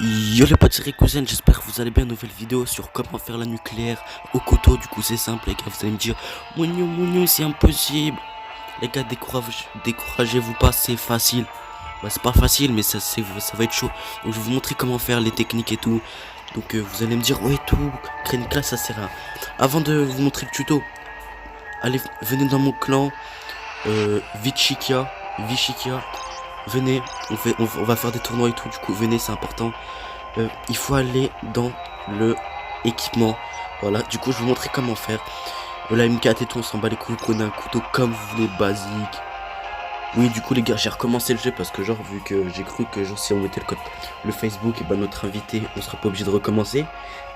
Yo les potes, c'est Cousin, j'espère que vous allez bien. Nouvelle vidéo sur comment faire la nucléaire au couteau. Du coup c'est simple les gars, vous allez me dire Mounio c'est impossible. Les gars, découragez-vous pas, c'est facile. Bah c'est pas facile mais ça va être chaud. Donc je vais vous montrer comment faire les techniques et tout. Donc vous allez me dire ouais tout, créer une classe ça sert à rien. Avant de vous montrer le tuto, allez venez dans mon clan Vichikia. Venez, on va faire des tournois et tout, du coup venez, c'est important. Il faut aller dans le équipement. Voilà, du coup je vais vous montrer comment faire. La M4 et tout, on s'en bat les couilles, prenez un couteau comme vous voulez, basique. Oui, du coup les gars, j'ai recommencé le jeu parce que genre vu que j'ai cru que genre si on mettait le Facebook, et ben notre invité, on serait pas obligé de recommencer.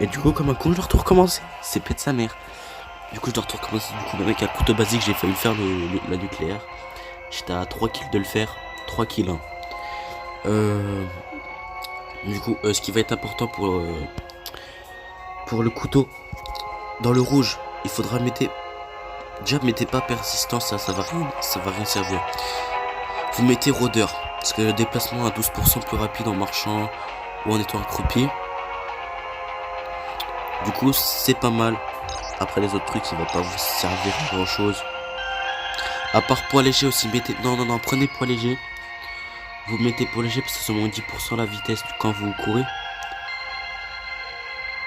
Et du coup comme un con, je dois tout recommencer. C'est pète sa mère. Du coup je dois tout recommencer. Du coup avec un couteau basique, j'ai failli faire la nucléaire. J'étais à 3 kills de le faire. 3 kills hein. Du coup ce qui va être important pour le couteau, dans le rouge il faudra mettre, déjà mettez pas persistant, ça va rien servir. Vous mettez rôdeur parce que le déplacement à 12% plus rapide en marchant ou en étant accroupi. Du coup c'est pas mal. Après les autres trucs ça va pas vous servir à grand chose. À part poids léger aussi, mettez, non, prenez poids léger. Vous mettez poids léger parce que c'est moins 10% la vitesse quand vous courez.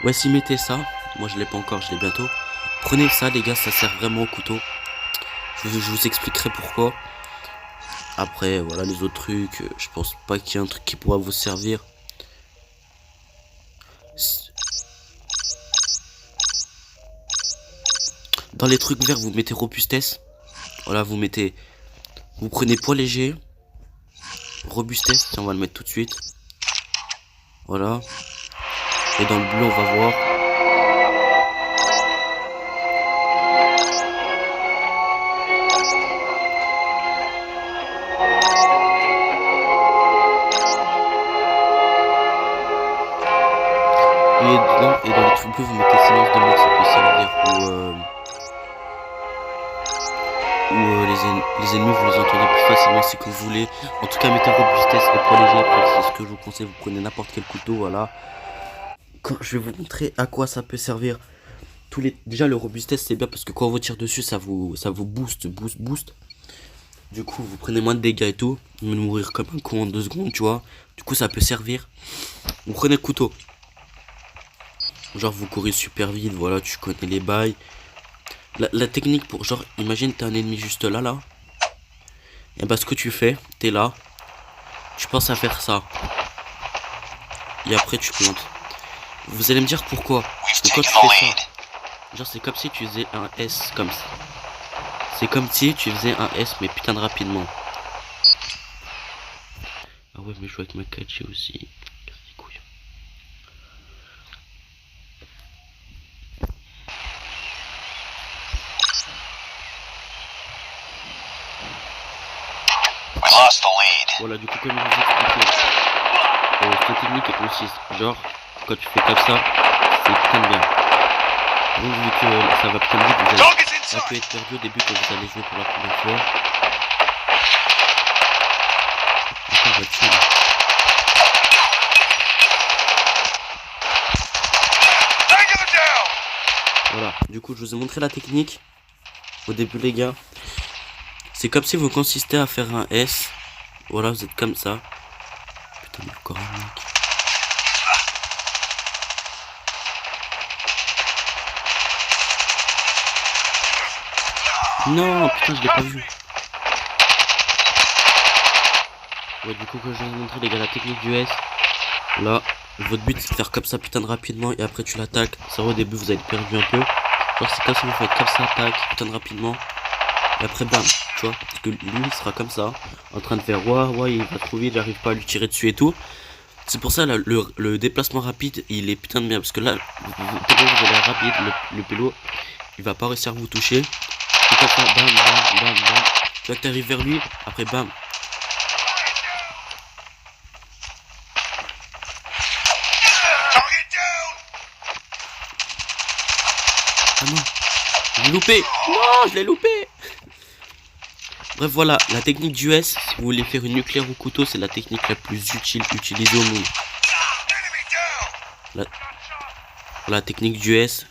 Ouais, si mettez ça, moi je l'ai pas encore, je l'ai bientôt. Prenez ça les gars, ça sert vraiment au couteau. Je vous expliquerai pourquoi. Après voilà les autres trucs, je pense pas qu'il y ait un truc qui pourra vous servir. Dans les trucs verts vous mettez robustesse. Voilà, vous prenez poids léger, robustesse, tiens, on va le mettre tout de suite. Voilà. Et dans le bleu on va voir. Et dans le truc bleu vous mettez silence de mode, ça peut servir les ennemis vous les entendez plus facilement si que vous voulez. En tout cas mettez robustesse et poids léger. Après c'est ce que je vous conseille, vous prenez n'importe quel couteau. Voilà. Je vais vous montrer à quoi ça peut servir. Déjà le robustesse c'est bien parce que quand on vous tire dessus ça vous booste. Du coup vous prenez moins de dégâts et tout. Vous allez mourir comme un con en 2 secondes tu vois. Du coup ça peut servir. Vous prenez le couteau. Genre vous courez super vite, voilà, tu connais les bails. La technique pour genre, imagine t'as un ennemi juste là. Et bah ce que tu fais, t'es là. Tu penses à faire ça. Et après tu plantes. Vous allez me dire pourquoi. Parce que quand tu fais ça, genre c'est comme si tu faisais un S comme ça. C'est comme si tu faisais un S mais putain de rapidement. Ah ouais mais je joue avec ma 4G aussi. Voilà, du coup, comme je vous expliquais, cette technique est consiste. Genre, quand tu fais comme ça, c'est putain de bien. Donc, vu que ça va putain de vite, vous allez un peu être perdu au début quand vous allez jouer pour la première fois. Attends, on va tuer là. Voilà, du coup, je vous ai montré la technique au début, les gars. C'est comme si vous consistez à faire un S. Voilà, vous êtes comme ça. Putain, mais encore un mec. Non, putain, je l'ai pas vu. Ouais, du coup, quand je vais vous montrer, les gars, la technique du S. Là, votre but, c'est de faire comme ça, putain de rapidement. Et après, tu l'attaques. Ça, au début, vous allez perdu un peu. Genre, c'est comme si vous faites comme ça, attaque, putain de rapidement. Et après, bam, tu vois, parce que lui, il sera comme ça, en train de faire ouais, il va trop vite, j'arrive pas à lui tirer dessus et tout. C'est pour ça, là, le déplacement rapide, il est putain de bien, parce que là, vous allez rapide, le pélo, il va pas réussir à vous toucher. Et comme ça, bam. Tu vois que t'arrives vers lui, après, bam. Ah non, je l'ai loupé. Non, je l'ai loupé. Bref, voilà, la technique du S, si vous voulez faire une nucléaire au couteau, c'est la technique la plus utilisée au monde. La technique du S,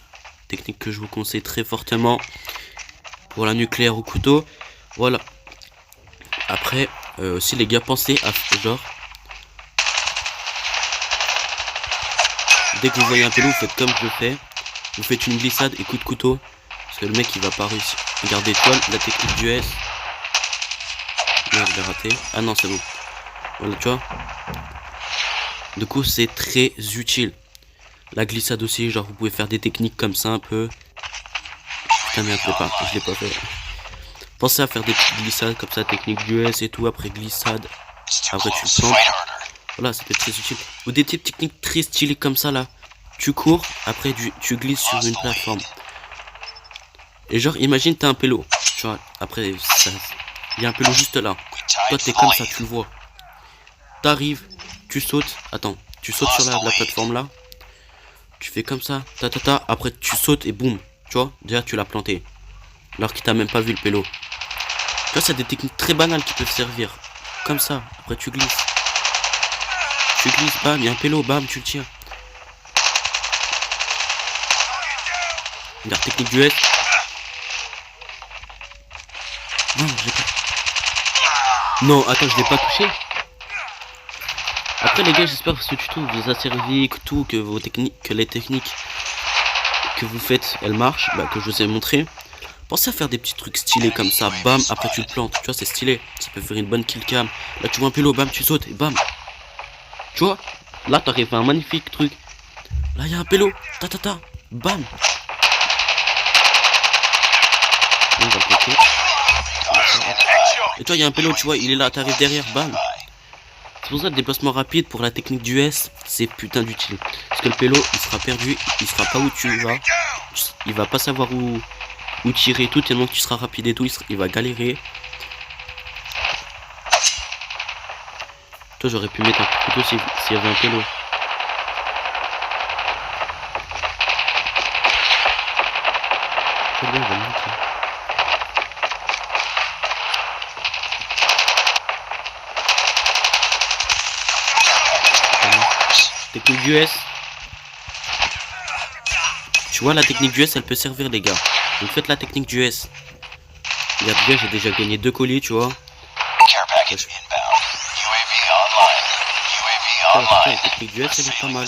technique que je vous conseille très fortement pour la nucléaire au couteau. Voilà. Après, aussi les gars, pensez à genre, dès que vous voyez un pélo, vous faites comme je le fais. Vous faites une glissade et coup de couteau. Parce que le mec il va pas réussir. Regardez étoile, la technique du S. Merde, je l'ai raté. Ah non, c'est bon. Voilà, tu vois. Du coup, c'est très utile. La glissade aussi, genre vous pouvez faire des techniques comme ça un peu. Putain merde, je l'ai pas fait. Pensez à faire des petites glissades comme ça, technique du S et tout, après glissade. Après tu le plantes. Voilà, c'était très utile. Ou des petites techniques très stylées comme ça là. Tu cours, après tu glisses sur une plateforme. Et genre, imagine t'as un pélo. Tu vois, après, il y a un pélo juste là. Toi t'es comme ça, tu le vois. T'arrives, tu sautes. Attends, tu sautes sur la plateforme là. Tu fais comme ça, après tu sautes et boum. Tu vois, déjà tu l'as planté. Alors qu'il t'a même pas vu le pélo. Tu vois, c'est des techniques très banales qui peuvent servir. Comme ça, après tu glisses. Tu glisses, bam, il y a un pélo, bam, tu le tiens. Regarde, technique du S. Non, j'ai pas. Non, attends, je l'ai pas touché. Après les gars, j'espère que ce tuto vous a servi, que tout, que vos techniques, que les techniques que vous faites, elles marchent, bah, que je vous ai montré. Pensez à faire des petits trucs stylés comme ça, bam, après tu le plantes, tu vois, c'est stylé. Ça peut faire une bonne kill cam. Là tu vois un pélo, bam, tu sautes et bam. Tu vois, là t'arrives à un magnifique truc. Là il y a un pélo, bam. On va le planter. Et toi il y a un pélo, tu vois, il est là, t'arrives derrière, bam. C'est pour ça le déplacement rapide pour la technique du S, c'est putain d'utile. Parce que le pélo, il sera perdu, il sera pas où tu vas. Il va pas savoir où tirer et tout, tellement que tu seras rapide et tout, il va galérer. Toi j'aurais pu mettre un coup de couteau s'il y avait un pélo. Très bien, on va le monter. Technique du S. Tu vois, la technique du S, elle peut servir les gars. Donc faites la technique du S. Regarde bien, j'ai déjà gagné 2 colis, tu vois. La technique du S, elle est pas mal.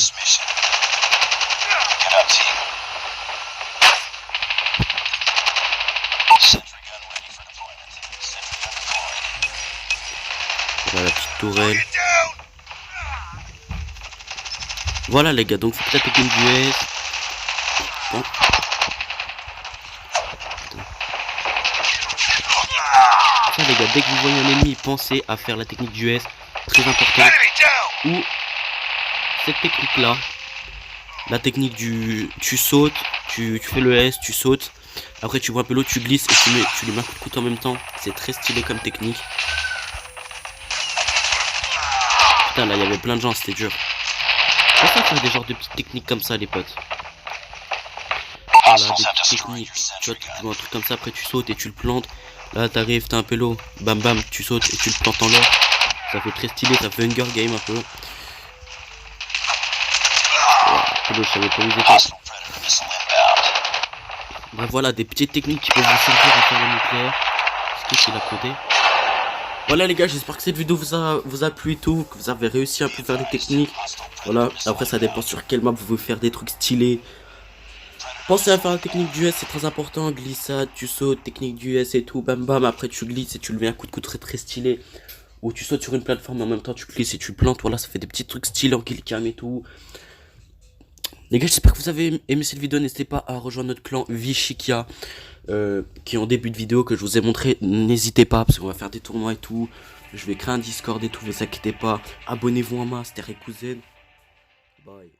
Voilà la petite tourelle. Voilà les gars, donc faites la technique du S. Bon. Ça les gars, dès que vous voyez un ennemi, pensez à faire la technique du S. Très important. Ou cette technique là. La technique du... Tu sautes, tu fais le S, tu sautes. Après tu vois un peu l'eau, tu glisses et tu lui mets un coup de couteau en même temps. C'est très stylé comme technique. Putain là il y avait plein de gens, c'était dur. Pourquoi faire des genres de petites techniques comme ça les potes? Voilà, des petites techniques. Tu vois un truc comme ça, après tu sautes et tu le plantes. Là t'arrives, t'as un pélo, bam bam, tu sautes et tu le plantes en l'air. Ça fait très stylé, ça fait Hunger Game un peu. Pélo, je savais pas où il était. Bref voilà, des petites techniques qui peuvent vous servir à faire le nucléaire. Est-ce qu'il a compté? Voilà les gars, j'espère que cette vidéo vous a plu et tout, que vous avez réussi à faire des techniques. Voilà, après ça dépend sur quelle map vous voulez faire des trucs stylés. Pensez à faire la technique du S, c'est très important. Glissade, tu sautes, technique du S et tout, bam bam, après tu glisses et tu le mets un coup de couteau très très stylé. Ou tu sautes sur une plateforme et en même temps tu glisses et tu plantes, voilà, ça fait des petits trucs stylés en kill cam et tout. Les gars, j'espère que vous avez aimé cette vidéo, n'hésitez pas à rejoindre notre clan Vichikia. Qui est en début de vidéo que je vous ai montré, n'hésitez pas parce qu'on va faire des tournois et tout. Je vais créer un Discord et tout, vous inquiétez pas. Abonnez-vous à moi, c'était Rekouzen. Bye.